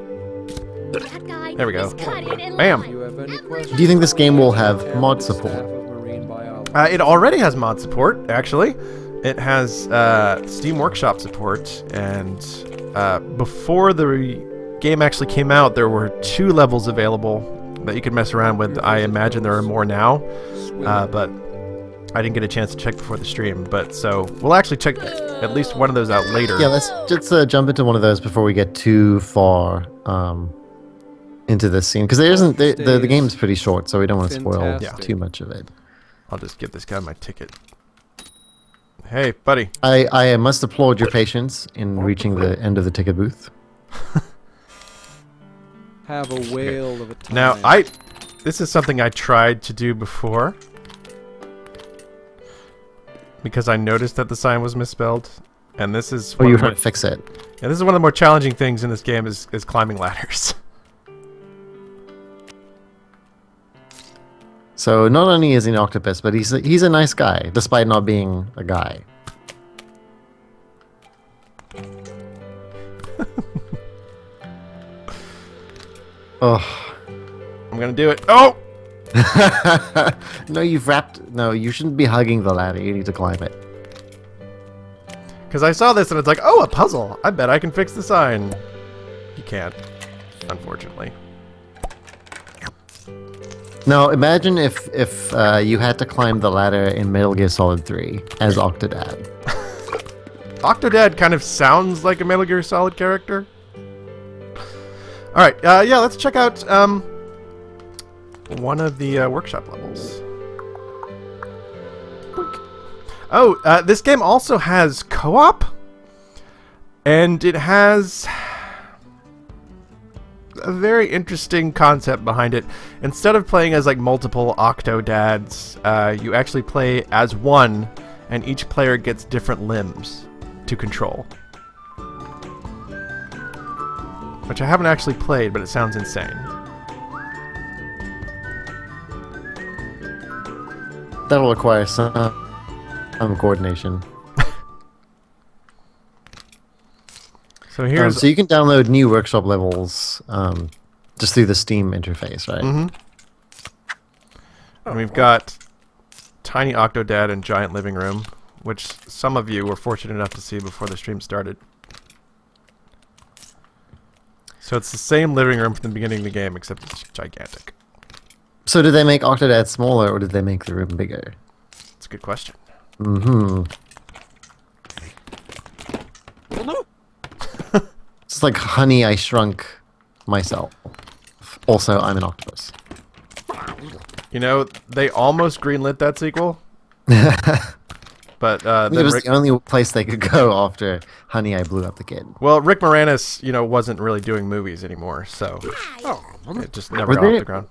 That guy There we go. is cutting in Bam. If you have any questions, Do you think this game will have mod staff support? of marine biology. It already has mod support, actually. It has Steam Workshop support, and before the game actually came out, there were 2 levels available that you could mess around with. I imagine there are more now, but I didn't get a chance to check before the stream. But so we'll actually check at least one of those out later. Yeah, let's just jump into one of those before we get too far into this scene, because there isn't the game's pretty short, so we don't want to spoil Fantastic. too much of it. I'll just give this guy my ticket. Hey, buddy. I must applaud your patience in reaching the end of the ticket booth. Have a whale of a time. Now, this is something I tried to do before, because I noticed that the sign was misspelled, and this is Oh, one you of the heard fix it. yeah, this is one of the more challenging things in this game is climbing ladders. So not only is he an octopus, but he's a nice guy, despite not being a guy. Oh. I'm gonna do it. Oh! No, you've wrapped. No, you shouldn't be hugging the ladder. You need to climb it. Because I saw this and it's like, oh, a puzzle. I bet I can fix the sign. You can't, unfortunately. Now, imagine if you had to climb the ladder in Metal Gear Solid 3 as Octodad. Octodad kind of sounds like a Metal Gear Solid character. Alright, yeah, let's check out one of the workshop levels. Oh, this game also has co-op, and it has a very interesting concept behind it. Instead of playing as like multiple Octodads, you actually play as one, and each player gets different limbs to control. Which I haven't actually played, but it sounds insane. That'll require some coordination. So here's so you can download new workshop levels just through the Steam interface, right? Mm-hmm. And we've got Tiny Octodad and Giant Living Room, which some of you were fortunate enough to see before the stream started. So it's the same living room from the beginning of the game, except it's gigantic. So did they make Octodad smaller, or did they make the room bigger? That's a good question. Mm-hmm. It's like Honey, I Shrunk Myself. Also, I'm an octopus. You know, they almost greenlit that sequel. But It was the only place they could go after Honey, I Blew Up the Kid. well, Rick Moranis, you know, wasn't really doing movies anymore, so it just never got off the ground.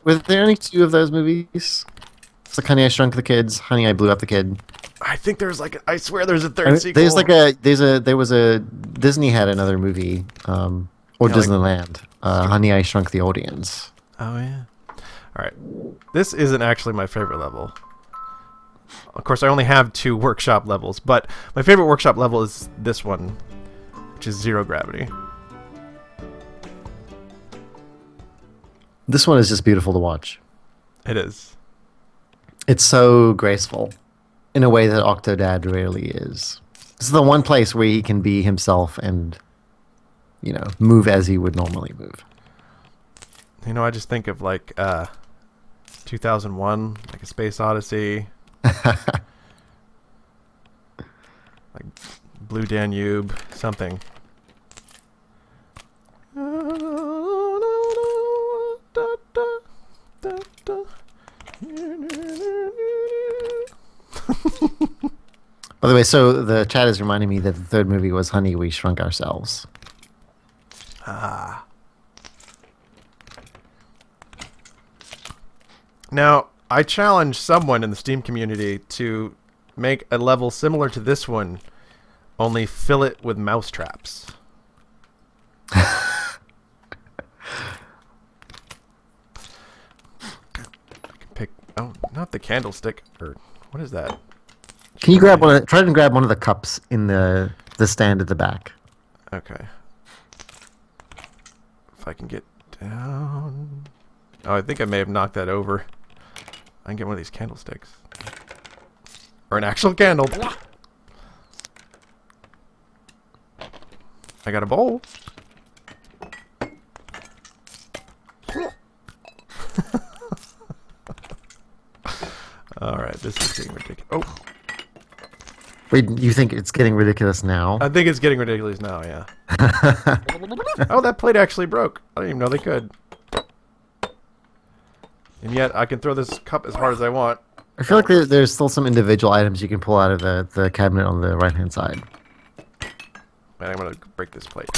Were there only 2 of those movies? It's like Honey, I Shrunk the Kids, Honey, I Blew Up the Kid. I think there's like, I swear there's a third sequel. There was a Disney had another movie, or Disneyland, Honey, I Shrunk the Audience. Oh yeah. All right, this isn't actually my favorite level. Of course, I only have 2 workshop levels, but my favorite workshop level is this one, which is Zero Gravity. This one is just beautiful to watch. It is. It's so graceful, in a way that Octodad rarely is. This is the one place where he can be himself and, you know, move as he would normally move. You know, I just think of like 2001, like A Space Odyssey, like Blue Danube, something. By the way, so the chat is reminding me that the third movie was Honey, We Shrunk Ourselves. Ah. Now, I challenge someone in the Steam community to make a level similar to this one, only fill it with mouse traps. Pick, oh, not the candlestick, or what is that? Can you grab one? Try to grab one of the cups in the stand at the back. Okay. If I can get down. Oh, I think I may have knocked that over. I can get one of these candlesticks. Or an actual candle. I got a bowl. Alright, this is getting ridiculous. Oh! Wait, you think it's getting ridiculous now? I think it's getting ridiculous now, yeah. Oh, that plate actually broke. I didn't even know they could. And yet, I can throw this cup as hard as I want. I feel like there's still some individual items you can pull out of the cabinet on the right-hand side. Man, I'm gonna break this plate.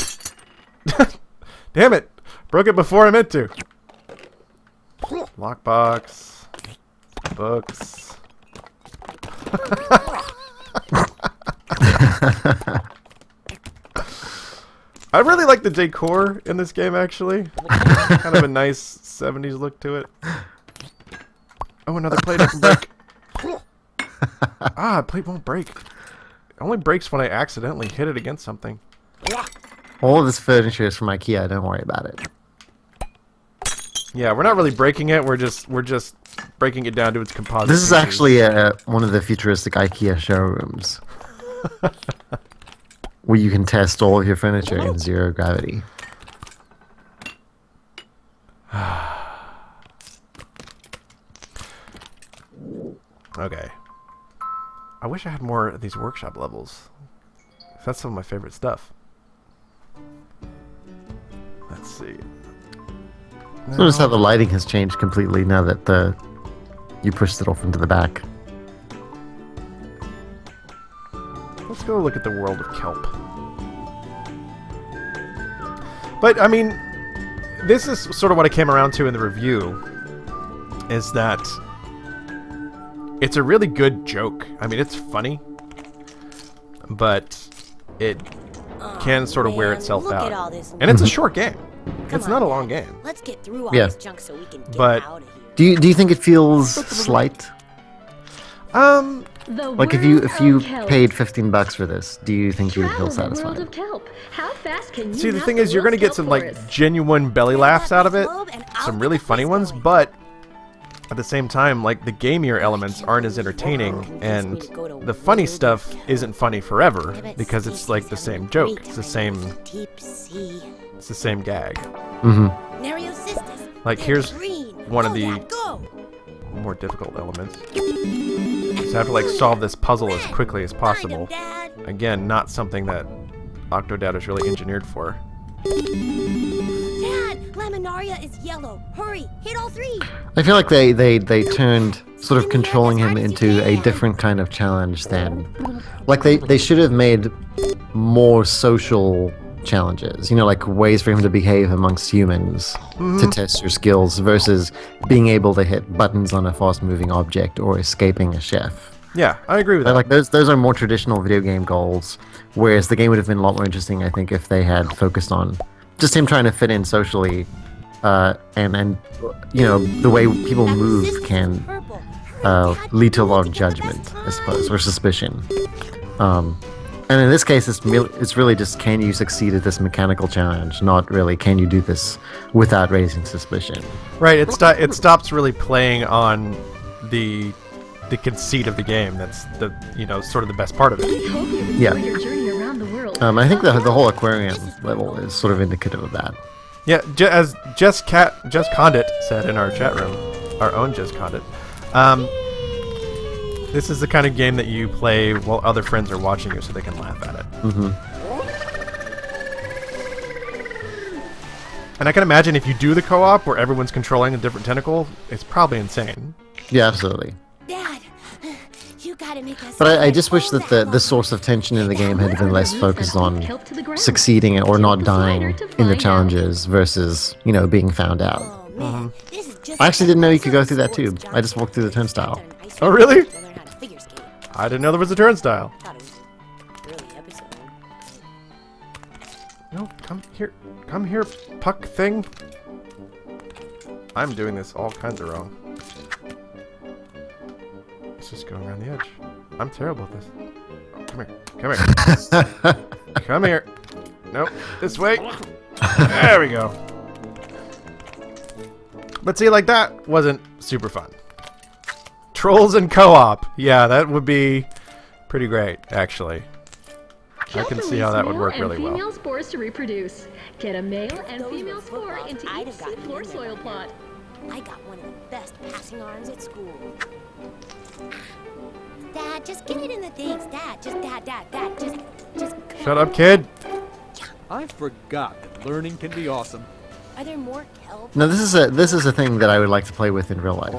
Damn it! Broke it before I meant to. Lockbox. Books. I really like the decor in this game, actually. Kind of a nice 70s look to it. Oh, another plate I can break. Ah, plate won't break. It only breaks when I accidentally hit it against something. All of this furniture is from IKEA. Don't worry about it. Yeah, we're not really breaking it. We're just breaking it down to its composite. This is pieces. actually one of the futuristic IKEA showrooms, where you can test all of your furniture in zero gravity. Okay. I wish I had more of these workshop levels. That's some of my favorite stuff. Let's see. Notice how the lighting has changed completely now that you pushed it off into the back. Let's go look at the world of kelp. But, I mean, this is sort of what I came around to in the review, is that it's a really good joke. I mean, it's funny, but it can sort of wear itself out. And it's a short game. It's not a long game. Let's get through all this junk so we can get But out of here. Do you think it feels slight? Like if you paid $15 for this, do you think you would feel satisfied? See, the thing is, you're going to get some like genuine belly laughs out of it, some really funny ones, but at the same time, like the gamier elements aren't as entertaining, and the funny stuff isn't funny forever because it's like the same joke, it's the same gag. Like here's one of the more difficult elements. So I have to like solve this puzzle as quickly as possible. Again, not something that Octodad is really engineered for. Dad, Laminaria is yellow. Hurry, hit all 3. I feel like they turned sort of controlling him into a different kind of challenge than, like they should have made more social challenges, you know, like ways for him to behave amongst humans to test your skills versus being able to hit buttons on a fast-moving object or escaping a chef. Yeah, I agree with that. Like those are more traditional video game goals, whereas the game would have been a lot more interesting, I think, if they had focused on just him trying to fit in socially, and you know, the way people move can lead to a lot of judgment, I suppose, or suspicion. And in this case, it's really just, can you succeed at this mechanical challenge, not really can you do this without raising suspicion. Right, it stops really playing on the conceit of the game. That's the, you know, sort of the best part of it. Yeah. I think the whole aquarium level is sort of indicative of that. Yeah, as Jess Condit said in our chat room, our own Jess Condit, this is the kind of game that you play while other friends are watching you so they can laugh at it. And I can imagine if you do the co-op where everyone's controlling a different tentacle, it's probably insane. Yeah, absolutely. Dad, you gotta make us. But I just wish that the source of tension in the game had been less focused on succeeding or not dying in the challenges versus, you know, being found out. Oh, man. This is just I actually didn't know you could go through that too. I just walked through the turnstile. Oh, really? I didn't know there was a turnstile. No, come here, puck thing. I'm doing this all kinds of wrong. It's just going around the edge. I'm terrible at this. Oh, come here. Come here. Nope, this way. There we go. But see, like, that wasn't super fun. Trolls and co-op. Yeah, that would be pretty great, actually. I can see how that would work really well. Female spores to reproduce. Get a male and female spore into each seafloor soil plot. I got one of the best passing arms at school. Dad, just get it in the things. Dad, just. Shut up, kid. I forgot that learning can be awesome. Are there more kelp? No, this is a thing that I would like to play with in real life.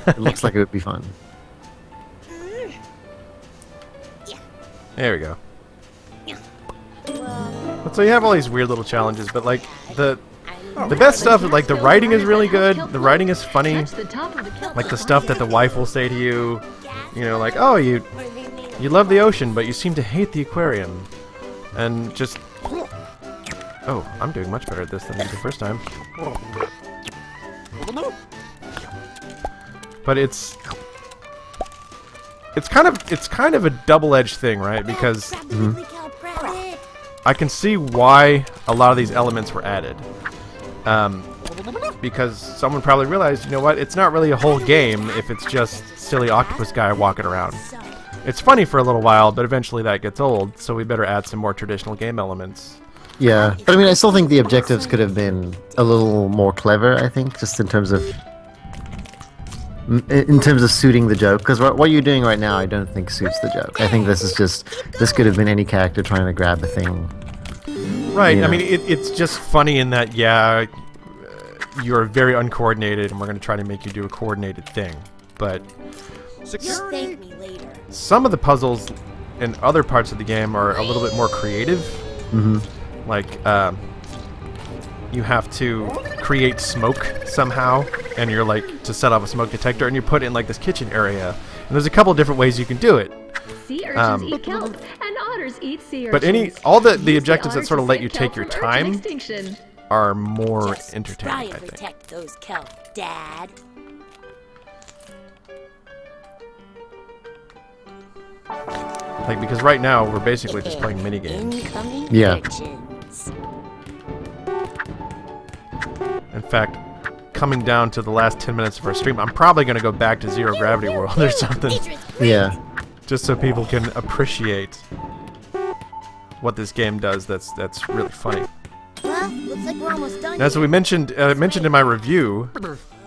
It looks like it would be fun. There we go. But so you have all these weird little challenges, but like the best stuff, like the writing is really good. The writing is funny. Like the stuff that the wife will say to you, you know, like, oh, you love the ocean, but you seem to hate the aquarium, and just. Oh, I'm doing much better at this than the first time. But it's kind of a double-edged thing, right? Because I can see why a lot of these elements were added. Because someone probably realized, you know what, it's not really a whole game if it's just silly octopus guy walking around. It's funny for a little while, but eventually that gets old, so we better add some more traditional game elements. Yeah, but I mean, I still think the objectives could have been a little more clever, I think, just in terms of suiting the joke, because what you're doing right now I don't think suits the joke. I think this could have been any character trying to grab a thing. Right, You know? I mean, it's just funny in that, yeah, you're very uncoordinated and we're going to try to make you do a coordinated thing. But You'll thank me later. some of the puzzles in other parts of the game are a little bit more creative. Mm-hmm. Like, you have to create smoke somehow, and you're like to set off a smoke detector, and you put it in like this kitchen area. And there's a couple different ways you can do it. Sea urchins eat kelp, and otters eat sea urchins. But all the objectives that sort of let you take your time extinction. are more Just entertaining, try I and think. protect those kelp, Dad. Like, because right now we're basically just playing mini games. Incoming Yeah. urchins. In fact, coming down to the last 10 minutes of our stream, I'm probably going to go back to Zero Gravity World or something, Yeah. just so people can appreciate what this game does. That's really funny. Well, looks like we're almost done. Now, as we mentioned in my review,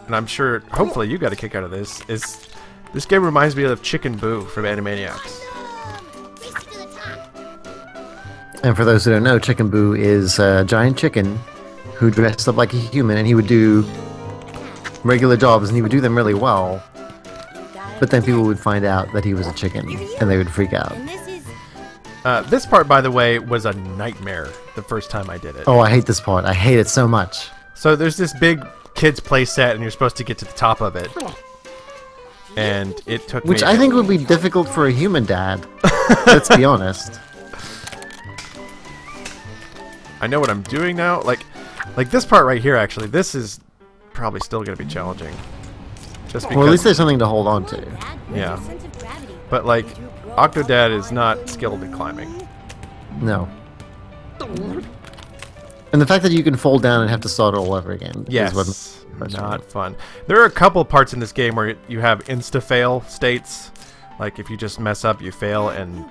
and I'm sure, hopefully, you got a kick out of this. Is this game reminds me of Chicken Boo from Animaniacs? Race to the top. And for those who don't know, Chicken Boo is a giant chicken who dressed up like a human, and he would do regular jobs, and he would do them really well. But then people would find out that he was a chicken, and they would freak out. And this is This part, by the way, was a nightmare the first time I did it. Oh, I hate this part. I hate it so much. So there's this big kids play set, and you're supposed to get to the top of it. And it took Which me... I think would be difficult for a human dad. Let's be honest. I know what I'm doing now. Like this part right here, actually, this is probably still going to be challenging. Just because... Well, at least there's something to hold on to. Dad, Yeah. where's your sense of gravity? But, like, Octodad is not skilled at climbing. No. And the fact that you can fall down and have to start all over again Yes. is what Not fun. There are a couple parts in this game where you have insta-fail states. Like, if you just mess up, you fail, and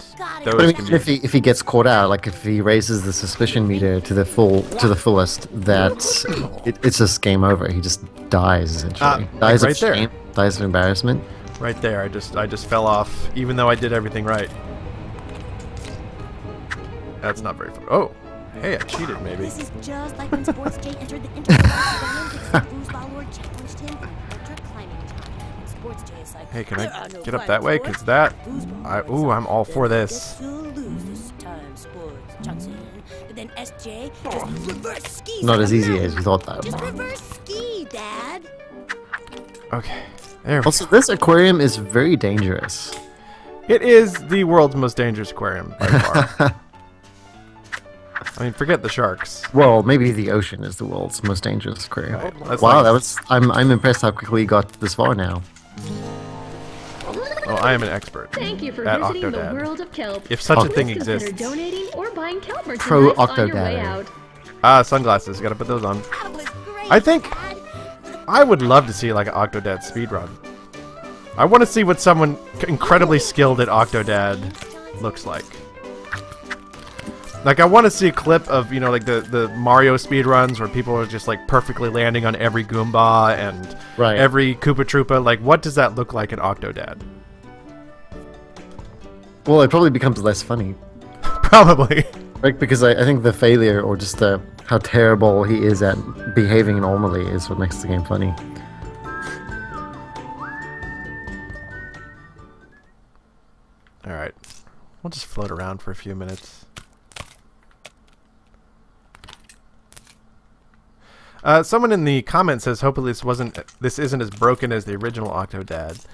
those But I can mean, be... if he gets caught out, like if he raises the suspicion meter to the fullest, that it's just game over. He just dies essentially. Dies right of there. shame, dies of embarrassment. Right there, I just fell off, even though I did everything right. That's not very fun. Oh, hey, I cheated, maybe. This is just like when Sports J entered the Intergalactic Olympics and Foosball Lord challenged him on ultra climbing time. And Sports J is like, Hey, can "There I are no get up flying that way? sports." Cause that... Foosball Ooh, Lord's I'm all like, for "Guess this. who'll lose this time, Sports Johnson." But then SJ just reverse skis. Not like as a easy mountain. as you thought, though. Just reverse ski, Dad. Okay, there we Also, this aquarium is very dangerous. It is the world's most dangerous aquarium, by far. I mean, forget the sharks. Well, maybe the ocean is the world's most dangerous aquarium. Right, that's Wow, like- that was. I'm impressed how quickly you got this far now. Well, I am an expert. Thank you for at visiting the Octodad. world of kelp. If such a Please thing consider exists. donating or buying kelp merchandise Pro on your way Octodad. out. Ah, sunglasses. Gotta put those on. That was great, I think- Dad. I would love to see, like, an Octodad speedrun. I want to see what someone incredibly skilled at Octodad looks like. Like, I want to see a clip of, you know, like, the Mario speedruns where people are just, like, perfectly landing on every Goomba and Right. every Koopa Troopa. Like, what does that look like in Octodad? Well, it probably becomes less funny, Probably. right? Because I think the failure or just how terrible he is at behaving normally is what makes the game funny. Alright. We'll just float around for a few minutes. Someone in the comments says, hopefully this isn't as broken as the original Octodad.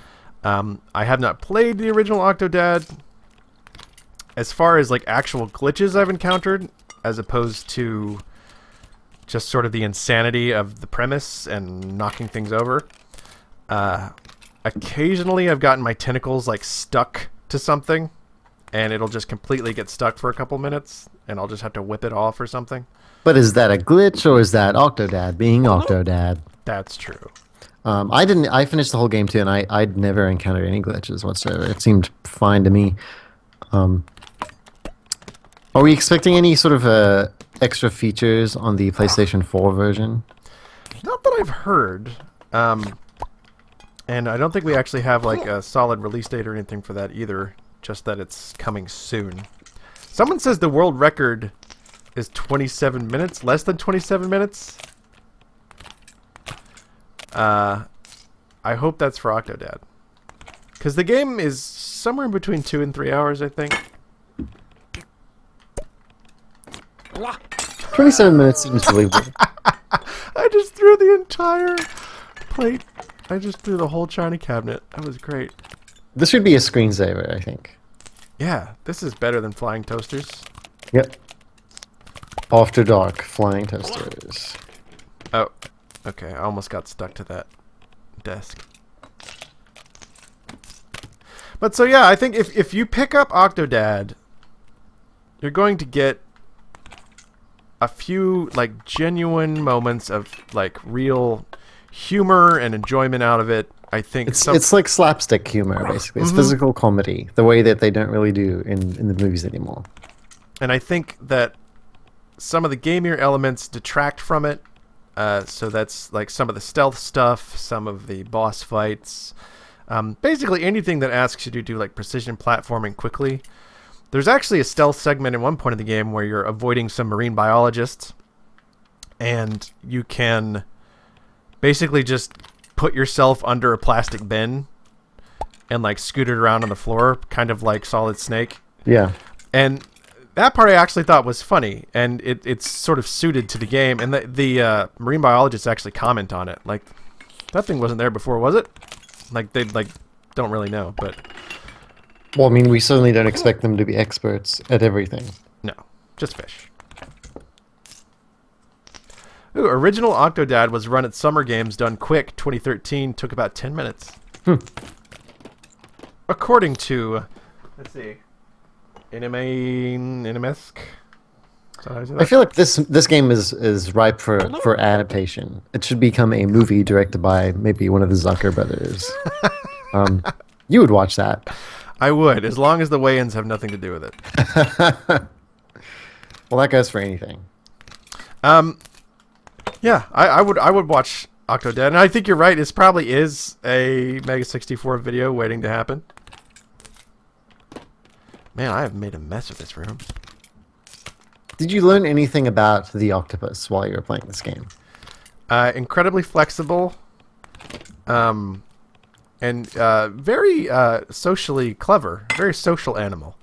I have not played the original Octodad. As far as like actual glitches I've encountered, as opposed to just sort of the insanity of the premise and knocking things over. Occasionally I've gotten my tentacles like stuck to something, and it'll just completely get stuck for a couple minutes, and I'll just have to whip it off or something. But is that a glitch or is that Octodad being Octodad? That's true. I finished the whole game too, and I'd never encountered any glitches whatsoever. It seemed fine to me. Are we expecting any sort of extra features on the PlayStation 4 version? Not that I've heard. And I don't think we actually have like a solid release date or anything for that either. Just that it's coming soon. Someone says the world record is 27 minutes, less than 27 minutes. I hope that's for Octodad. Because the game is somewhere in between 2 and 3 hours, I think. 27 minutes seems believable. I just threw the entire plate. I just threw the whole china cabinet. That was great. This should be a screensaver, I think. Yeah, this is better than flying toasters. Yep. After dark, flying toasters. Oh, okay. I almost got stuck to that desk. But so yeah, I think if you pick up Octodad, you're going to get a few like genuine moments of like real humor and enjoyment out of it. I think it's like slapstick humor, basically. It's physical comedy, the way that they don't really do in the movies anymore. And I think that some of the gamier elements detract from it. So that's like some of the stealth stuff, some of the boss fights, basically anything that asks you to do like precision platforming quickly. There's actually a stealth segment at one point in the game where you're avoiding some marine biologists, and you can basically just put yourself under a plastic bin and like scoot it around on the floor, kind of like Solid Snake. Yeah. And that part I actually thought was funny, and it's sort of suited to the game. And the marine biologists actually comment on it, like that thing wasn't there before, was it? Like they don't really know, but Well, I mean, we certainly don't expect them to be experts at everything. no, just fish. Ooh, original Octodad was run at Summer Games, done quick, 2013, took about 10 minutes. According to, let's see, Animesque. I feel like this game is ripe for adaptation. It should become a movie directed by maybe one of the Zucker brothers. You would watch that. I would, as long as the weigh-ins have nothing to do with it. Well, that goes for anything. Yeah, I would watch Octodad, and I think you're right. This probably is a Mega 64 video waiting to happen. Man, I have made a mess of this room. Did you learn anything about the octopus while you were playing this game? Incredibly flexible, and very socially clever. Very social animal.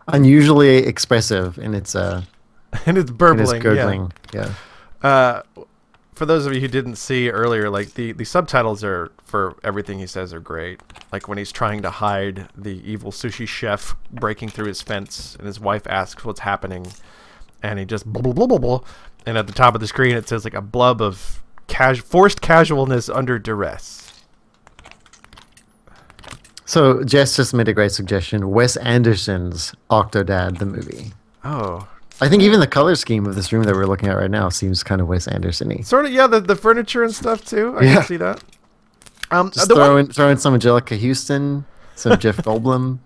Unusually expressive in its And it's burbling. its gurgling. Yeah. For those of you who didn't see earlier, like the subtitles are for everything he says are great. Like when he's trying to hide the evil sushi chef breaking through his fence, and his wife asks what's happening, and he just blah blah blah blah blah, and at the top of the screen it says like a blub of forced casualness under duress. So Jess just made a great suggestion. Wes Anderson's Octodad, the movie. Oh. I think even the color scheme of this room that we're looking at right now seems kind of Wes Anderson-y. Sort of, yeah, the furniture and stuff too. I can see that. Just throw in some Angelica Houston, some Jeff Goldblum,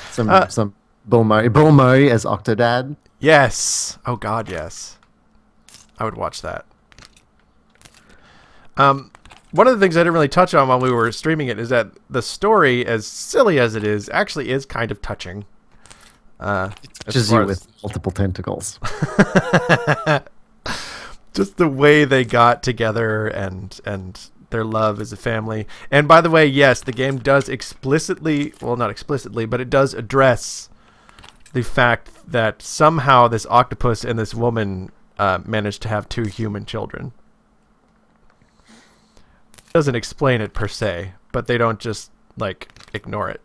some Bill Murray. Bill Murray as Octodad. Yes. Oh God, yes. I would watch that. One of the things I didn't really touch on while we were streaming it is that the story, as silly as it is, actually is kind of touching. It touches you with multiple tentacles. Just the way they got together and their love as a family. And by the way, yes, the game does explicitly, well, not explicitly, but it does address the fact that somehow this octopus and this woman managed to have 2 human children. Doesn't explain it per se, but they don't just like ignore it.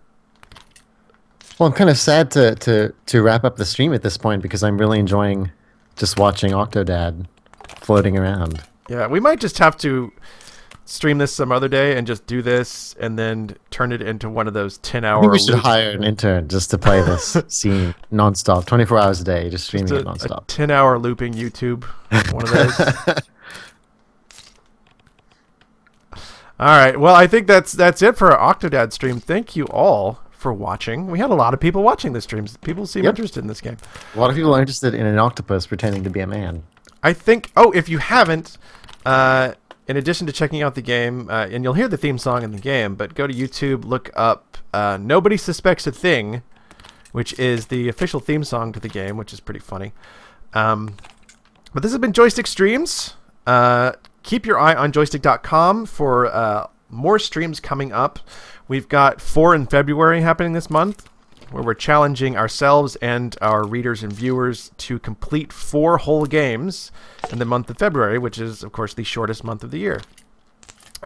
Well, I'm kind of sad to wrap up the stream at this point because I'm really enjoying just watching Octodad floating around. Yeah, we might just have to stream this some other day and just do this and then turn it into one of those 10-hour I think we should hire an intern just to play this scene nonstop, 24 hours a day, just streaming it nonstop. A 10-hour looping YouTube, one of those. All right, well, I think that's it for our Octodad stream. Thank you all for watching. We had a lot of people watching this stream. People seem interested in this game. A lot of people are interested in an octopus pretending to be a man. I think, oh, if you haven't, in addition to checking out the game, and you'll hear the theme song in the game, but go to YouTube, look up Nobody Suspects a Thing, which is the official theme song to the game, which is pretty funny. But this has been Joystiq Streams. Keep your eye on joystiq.com for more streams coming up. We've got 4 in February happening this month, where we're challenging ourselves and our readers and viewers to complete 4 whole games in the month of February, which is, of course, the shortest month of the year.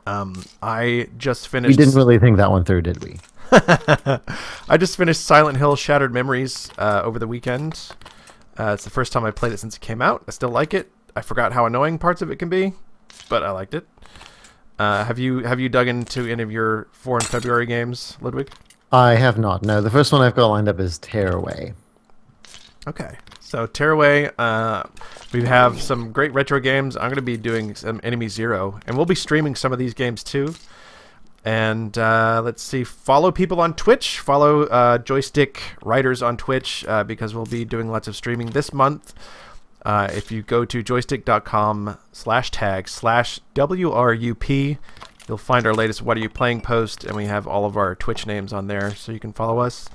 I just finished... We didn't really think that one through, did we? I just finished Silent Hill Shattered Memories over the weekend. It's the first time I played it since it came out. I still like it. I forgot how annoying parts of it can be, but I liked it. Have you dug into any of your 4 in February games, Ludwig? I have not. No, the first one I've got lined up is Tearaway. Okay, so Tearaway, we have some great retro games. I'm going to be doing some Enemy Zero, and we'll be streaming some of these games too. And let's see, follow people on Twitch. Follow Joystiq Writers on Twitch because we'll be doing lots of streaming this month. If you go to joystiq.com/tag/WRUP, you'll find our latest What Are You Playing post, and we have all of our Twitch names on there, so you can follow us.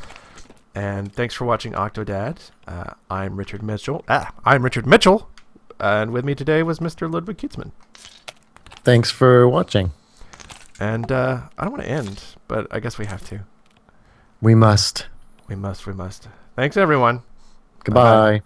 And thanks for watching Octodad. I'm Richard Mitchell. And with me today was Mr. Ludwig Kietzman. Thanks for watching. And I don't want to end, but I guess we have to. We must. We must. Thanks, everyone. Goodbye. Bye.